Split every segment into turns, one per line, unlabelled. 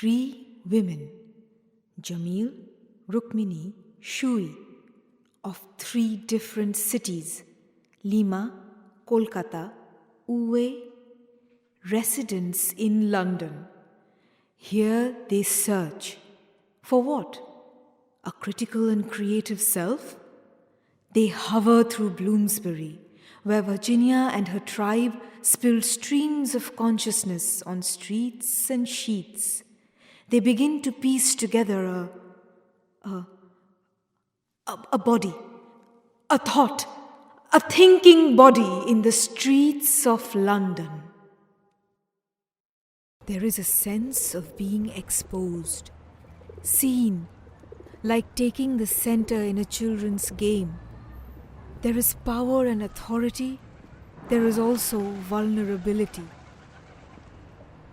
3 women, Jamil, Rukmini, Shuyi, of 3 different cities, Lima, Kolkata, Wu Wei, residents in London. Here they search. For what? A critical and creative self? They hover through Bloomsbury, where Virginia and her tribe spilled streams of consciousness on streets and sheets. They begin to piece together a body, a thought, a thinking body in the streets of London. There is a sense of being exposed, seen, like taking the center in a children's game. There is power and authority. There is also vulnerability.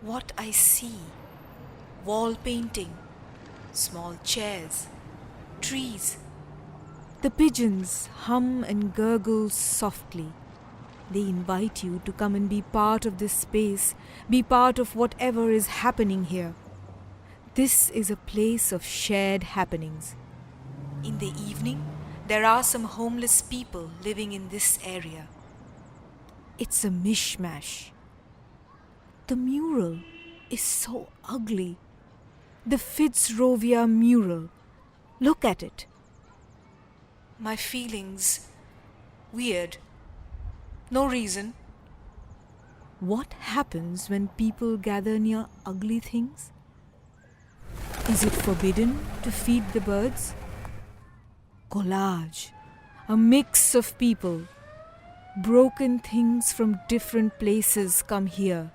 What I see: wall painting, small chairs, trees. The pigeons hum and gurgle softly. They invite you to come and be part of this space, be part of whatever is happening here. This is a place of shared happenings. In the evening, there are some homeless people living in this area. It's a mishmash. The mural is so ugly. The Fitzrovia mural. Look at it. My feelings weird. No reason. What happens when people gather near ugly things? Is it forbidden to feed the birds? Collage, a mix of people. Broken things from different places come here.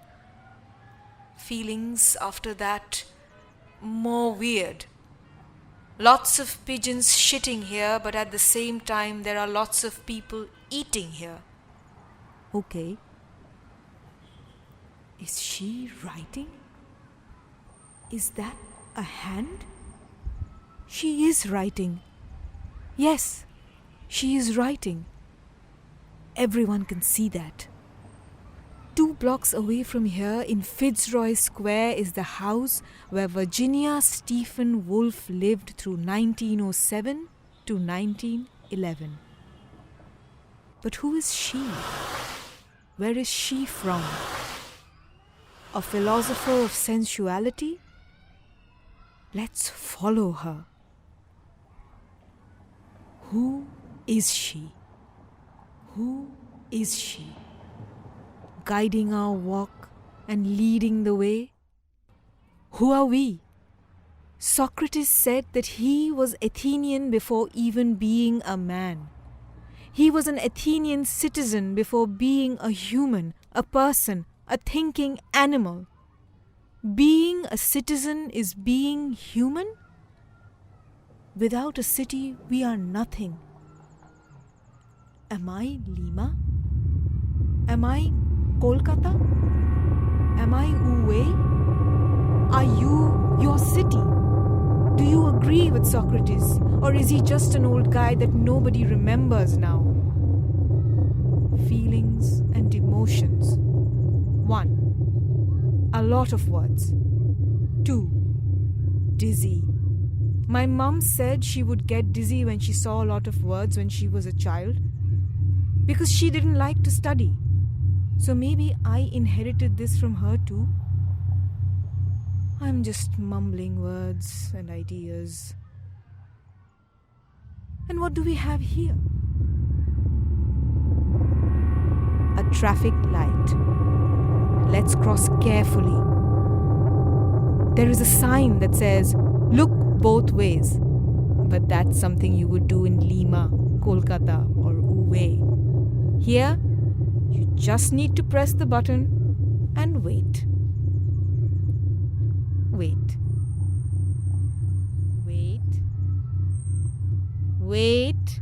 Feelings after that more weird. Lots of pigeons shitting here, but at the same time there are lots of people eating here. Okay. Is she writing? Is that a hand? She is writing. Yes, she is writing. Everyone can see that. 2 blocks away from here in Fitzroy Square is the house where Virginia Stephen Woolf lived through 1907 to 1911. But who is she? Where is she from? A philosopher of sensuality? Let's follow her. Who is she? Who is she? Guiding our walk and leading the way? Who are we? Socrates said that he was Athenian before even being a man. He was an Athenian citizen before being a human, a person, a thinking animal. Being a citizen is being human? Without a city, we are nothing. Am I Lima? Am I Kolkata? Am I Wu Wei? Are you your city? Do you agree with Socrates, or is he just an old guy that nobody remembers now? Feelings and emotions. 1. A lot of words. 2. Dizzy. My mum said she would get dizzy when she saw a lot of words when she was a child, because she didn't like to study. So maybe I inherited this from her too. I'm just mumbling words and ideas. And what do we have here? A traffic light. Let's cross carefully. There is a sign that says, "Look both ways." But that's something you would do in Lima, Kolkata, or Wu Wei. Here, you just need to press the button and wait. Wait. Wait. Wait.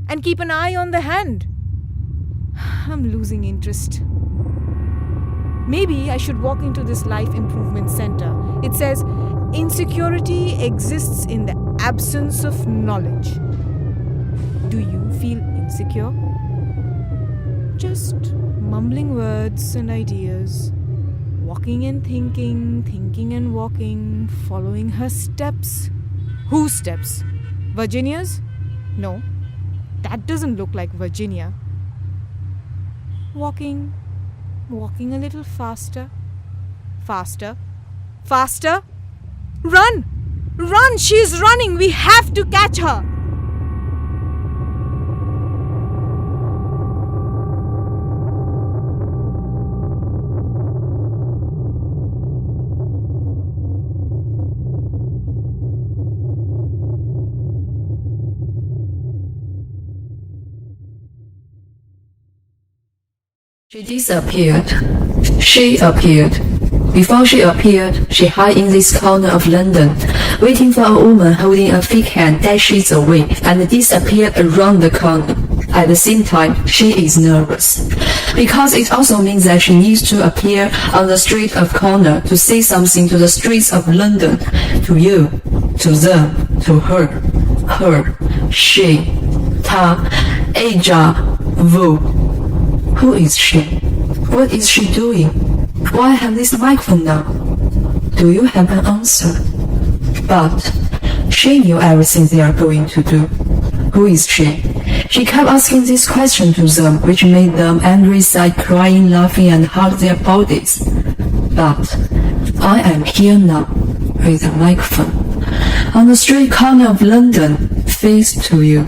And keep an eye on the hand. I'm losing interest. Maybe I should walk into this life improvement center. It says, "Insecurity exists in the absence of knowledge." Do you feel insecure? Just mumbling words and ideas. walking and thinking, thinking and walking, following her steps. Whose steps? Virginia's? No, that doesn't look like Virginia. Walking, walking a little faster. Faster, faster. Run! Run! She's running! We have to catch her!
She disappeared. She appeared. Before she appeared, she hid in this corner of London, waiting for a woman holding a thick hand dashes away and disappeared around the corner. At the same time, she is nervous, because it also means that she needs to appear on the street of corner to say something to the streets of London, to you, to them, to her, she, ta, aja, wu. Who is she? What is she doing? Why have this microphone now? Do you have an answer? But she knew everything they are going to do. Who is she? She kept asking this question to them, which made them angry, sad, crying, laughing, and hurt their bodies. But I am here now, with a microphone, on the street corner of London, face to you.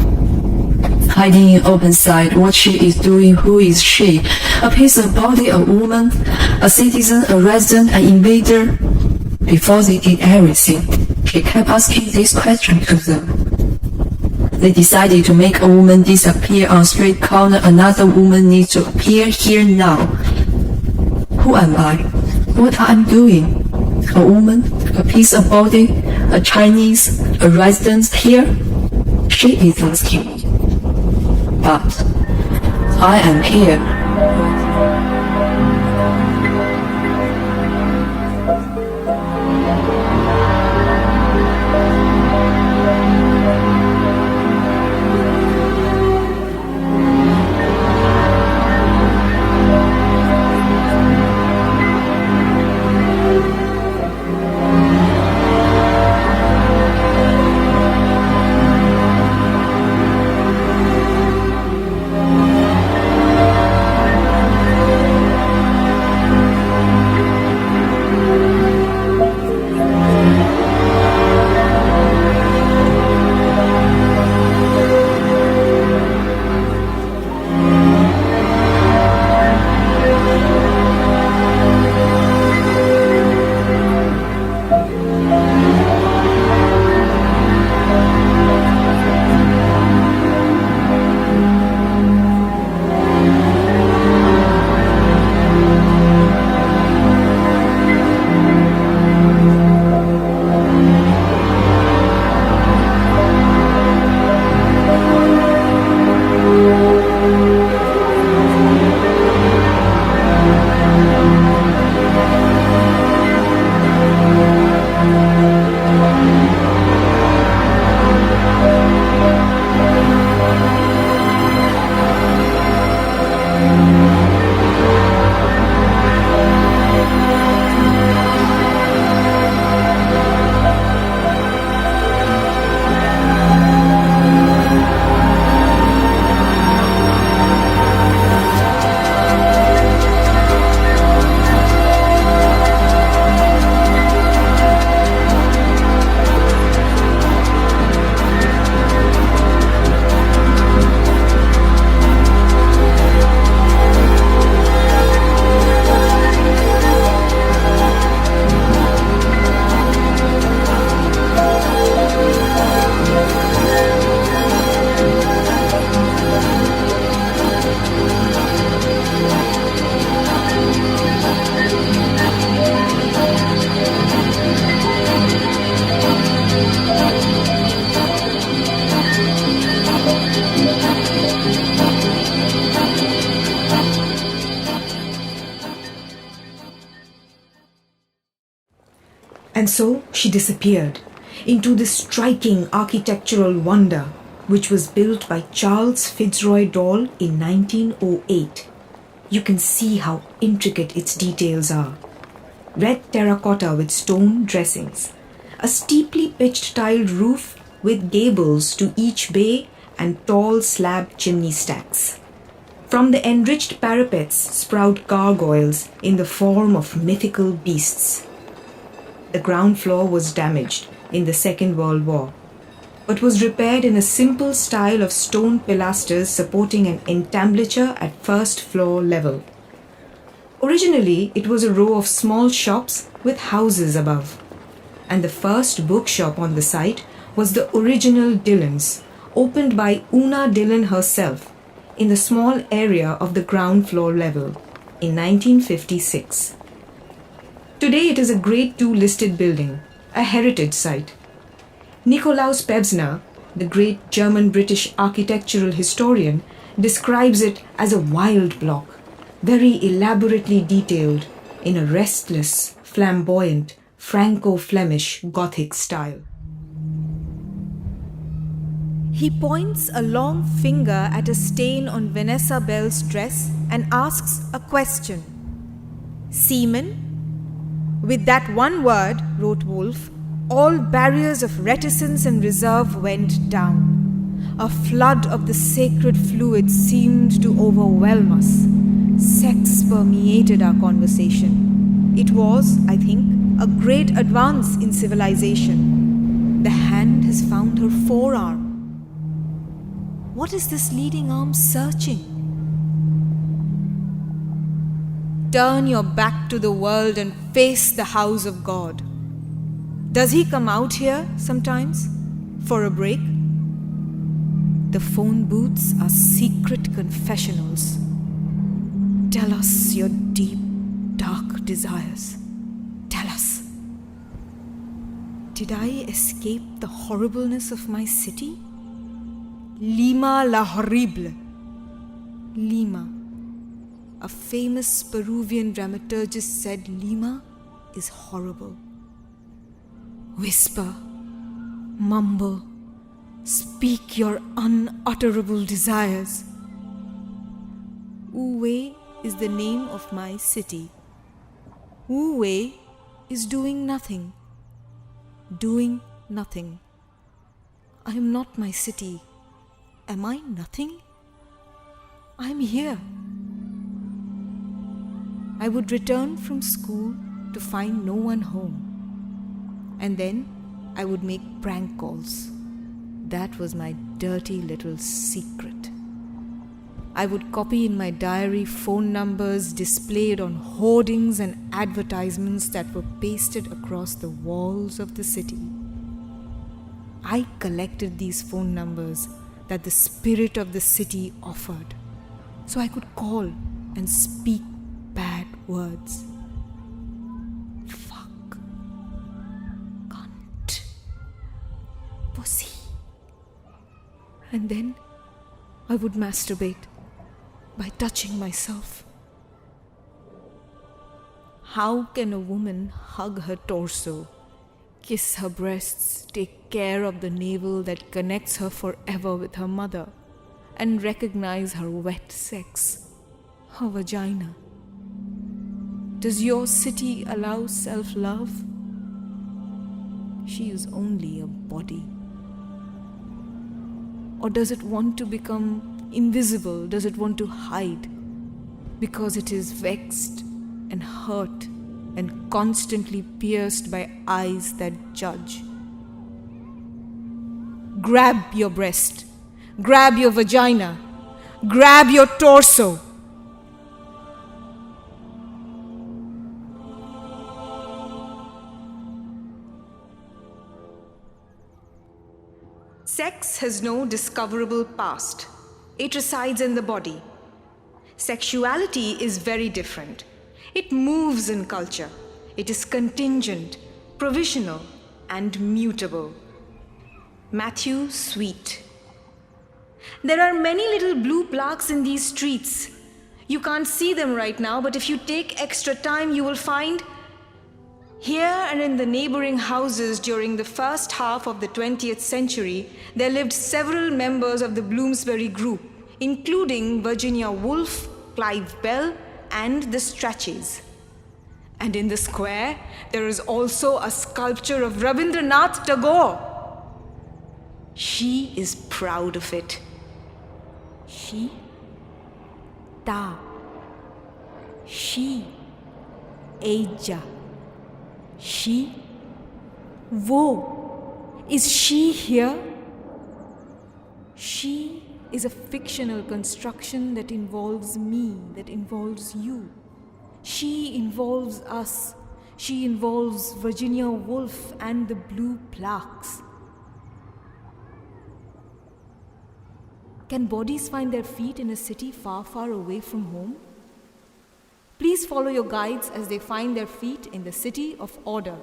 Hiding in open sight what she is doing. Who is she? A piece of body, a woman, a citizen, a resident, an invader? Before they did everything, she kept asking this question to them. They decided to make a woman disappear on street corner. Another woman needs to appear here now. Who am I? What am I doing? A woman? A piece of body? A Chinese? A resident here? She is asking me. But I am here.
And so she disappeared into this striking architectural wonder which was built by Charles Fitzroy Dall in 1908. You can see how intricate its details are.
red terracotta with stone dressings, a steeply pitched tiled roof with gables to each bay and tall slab chimney stacks. From the enriched parapets sprout gargoyles in the form of mythical beasts. The ground floor was damaged in the Second World War, but was repaired in a simple style of stone pilasters supporting an entablature at first floor level. Originally, it was a row of small shops with houses above, and the first bookshop on the site was the original Dillon's, opened by Una Dillon herself in the small area of the ground floor level in 1956. Today it is a Grade II listed building, a heritage site. Nikolaus Pevsner, the great German-British architectural historian, describes it as a wild block, very elaborately detailed in a restless, flamboyant, Franco-Flemish Gothic style.
He points a long finger at a stain on Vanessa Bell's dress and asks a question. Semen? With that one word, wrote Woolf, all barriers of reticence and reserve went down. A flood of the sacred fluid seemed to overwhelm us. Sex permeated our conversation. It was, I think, a great advance in civilization. The hand has found her forearm. What is this leading arm searching? Turn your back to the world and face the house of God. Does he come out here sometimes for a break? The phone booths are secret confessionals. Tell us your deep, dark desires. Tell us. Did I escape the horribleness of my city? Lima la horrible. Lima. A famous Peruvian dramaturgist said Lima is horrible. Whisper, mumble, speak your unutterable desires. Wu Wei is the name of my city. Wu Wei is doing nothing. Doing nothing. I am not my city. Am I nothing? I am here. I would return from school to find no one home. And then I would make prank calls. That was my dirty little secret. I would copy in my diary phone numbers displayed on hoardings and advertisements that were pasted across the walls of the city. I collected these phone numbers that the spirit of the city offered, so I could call and speak bad words. Fuck. Cunt. Pussy. And then I would masturbate by touching myself. How can a woman hug her torso, kiss her breasts, take care of the navel that connects her forever with her mother, and recognize her wet sex, her vagina? Does your city allow self-love? She is only a body. Or does it want to become invisible? Does it want to hide? Because it is vexed and hurt and constantly pierced by eyes that judge. Grab your breast. Grab your vagina. Grab your torso. Sex has no discoverable past. It resides in the body. Sexuality is very different. It moves in culture. It is contingent, provisional, and mutable. Matthew Sweet. There are many little blue plaques in these streets. You can't see them right now, but if you take extra time, you will find here and in the neighboring houses during the first half of the 20th century, there lived several members of the Bloomsbury group, including Virginia Woolf, Clive Bell, and the Strachys. And in the square, there is also a sculpture of Rabindranath Tagore. She is proud of it. She, ta, she, eja, she, wo. Is she here? She is a fictional construction that involves me, that involves you. She involves us. She involves Virginia Woolf and the blue plaques. Can bodies find their feet in a city far, far away from home? Please follow your guides as they find their feet in the city of order.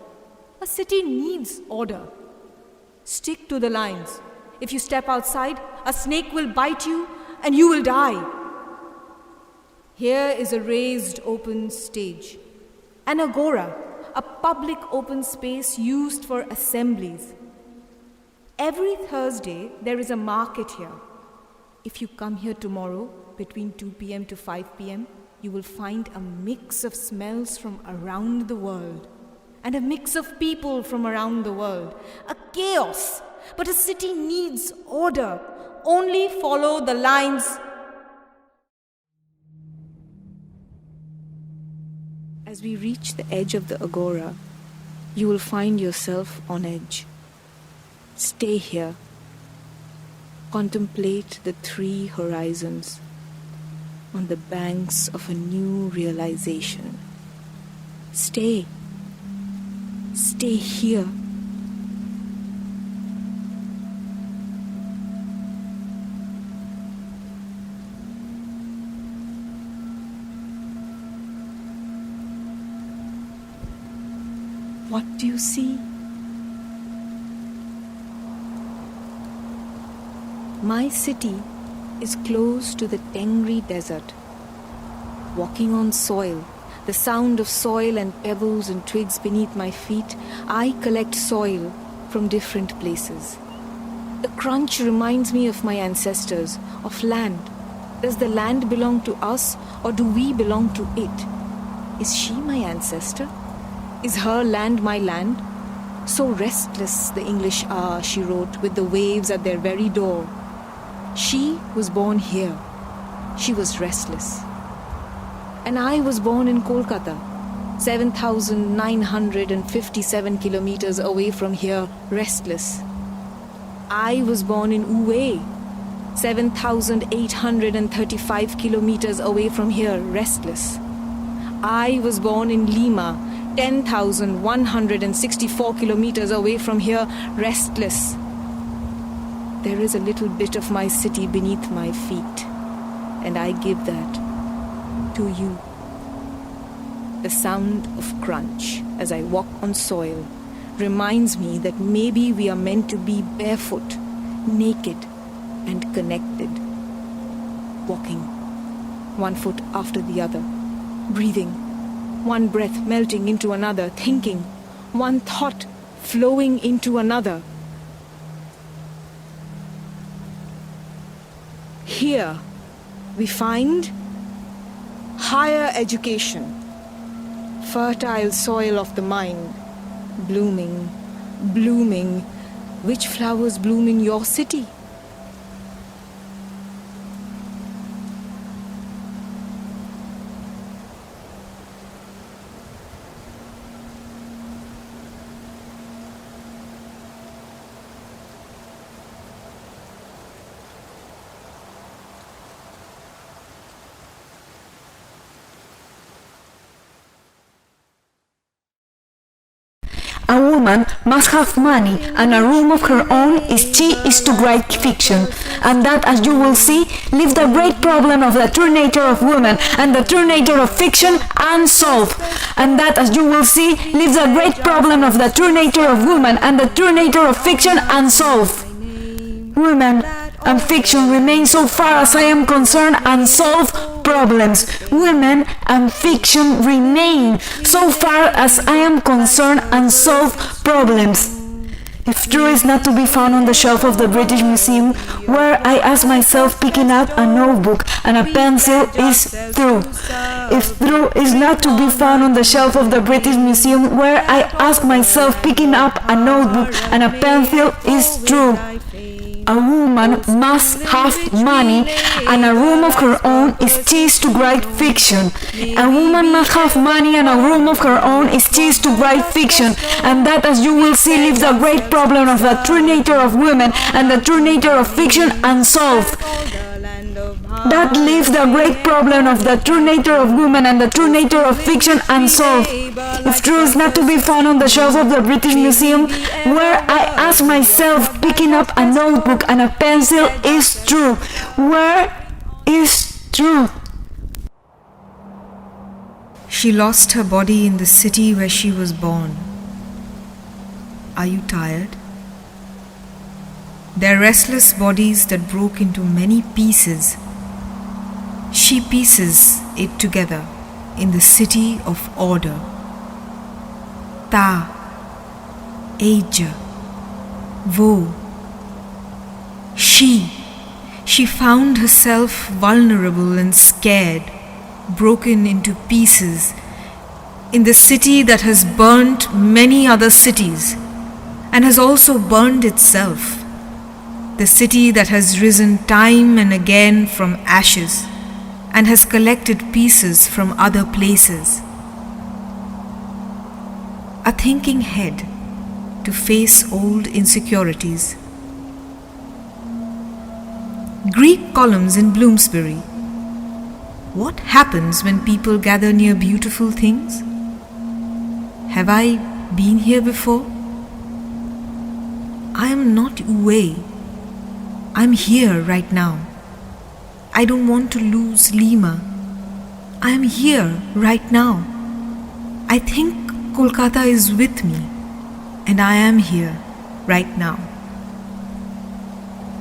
A city needs order. Stick to the lines. If you step outside, a snake will bite you and you will die. Here is a raised open stage, an agora, a public open space used for assemblies. Every Thursday, there is a market here. If you come here tomorrow, between 2 p.m. to 5 p.m., you will find a mix of smells from around the world and a mix of people from around the world. A chaos, but a city needs order. Only follow the lines. As we reach the edge of the agora, you will find yourself on edge. Stay here. Contemplate the three horizons on the banks of a new realization. Stay. Stay here. What do you see? My city is close to the Tengri Desert. Walking on soil, the sound of soil and pebbles and twigs beneath my feet, I collect soil from different places. The crunch reminds me of my ancestors, of land. Does the land belong to us or do we belong to it? Is she my ancestor? Is her land my land? So restless the English are, she wrote, with the waves at their very door. She was born here. She was restless. And I was born in Kolkata, 7,957 kilometers away from here, restless. I was born in Wu Wei, 7,835 kilometers away from here, restless. I was born in Lima, 10,164 kilometers away from here, restless. There is a little bit of my city beneath my feet, and I give that to you. The sound of crunch as I walk on soil reminds me that maybe we are meant to be barefoot, naked, and connected. Walking, one foot after the other, breathing, one breath melting into another, thinking, one thought flowing into another. Here we find higher education, fertile soil of the mind, blooming, blooming. Which flowers bloom in your city?
A woman must have money and a room of her own if she is to write fiction, and that, as you will see, leaves the great problem of the true nature of woman and the true nature of fiction unsolved. And that, as you will see, leaves the great problem of the true nature of woman and the true nature of fiction unsolved. Women and fiction remain, so far as I am concerned, unsolved problems. Women and fiction remain, so far as I am concerned, unsolved problems. If true is not to be found on the shelf of the British Museum, where I ask myself, picking up a notebook and a pencil, is true. if true, is not to be found on the shelf of the British Museum, where I ask myself, picking up a notebook and a pencil, is true. A woman must have money and a room of her own is cheese to write fiction. A woman must have money and a room of her own is cheese to write fiction. And that, as you will see, leaves the great problem of the true nature of women and the true nature of fiction unsolved. That leaves the great problem of the true nature of women and the true nature of fiction unsolved. If true is not to be found on the shelves of the British Museum, where I ask myself, picking up a notebook and a pencil, is true. Where is true?
She lost her body in the city where she was born. Are you tired? Their restless bodies that broke into many pieces. She pieces it together in the city of order. Ta, Aja, Wo. She found herself vulnerable and scared, broken into pieces, in the city that has burnt many other cities and has also burned itself. The city that has risen time and again from ashes and has collected pieces from other places. A thinking head to face old insecurities. Greek columns in Bloomsbury. What happens when people gather near beautiful things? Have I been here before? I am not Wu Wei. I'm here right now. I don't want to lose Lima. I am here right now. I think Kolkata is with me, and I am here right now.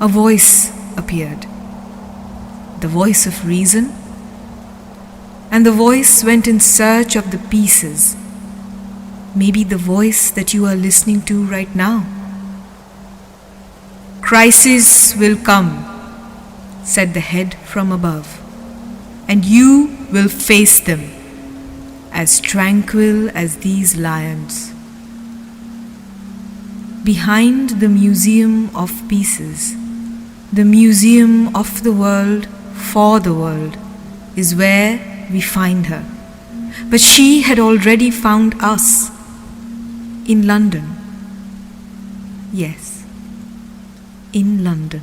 A voice appeared, the voice of reason, and the voice went in search of the pieces, maybe the voice that you are listening to right now. Crises will come, said the head from above, and you will face them, as tranquil as these lions. Behind the Museum of Pieces, the museum of the world for the world, is where we find her. But she had already found us in London. Yes, in London.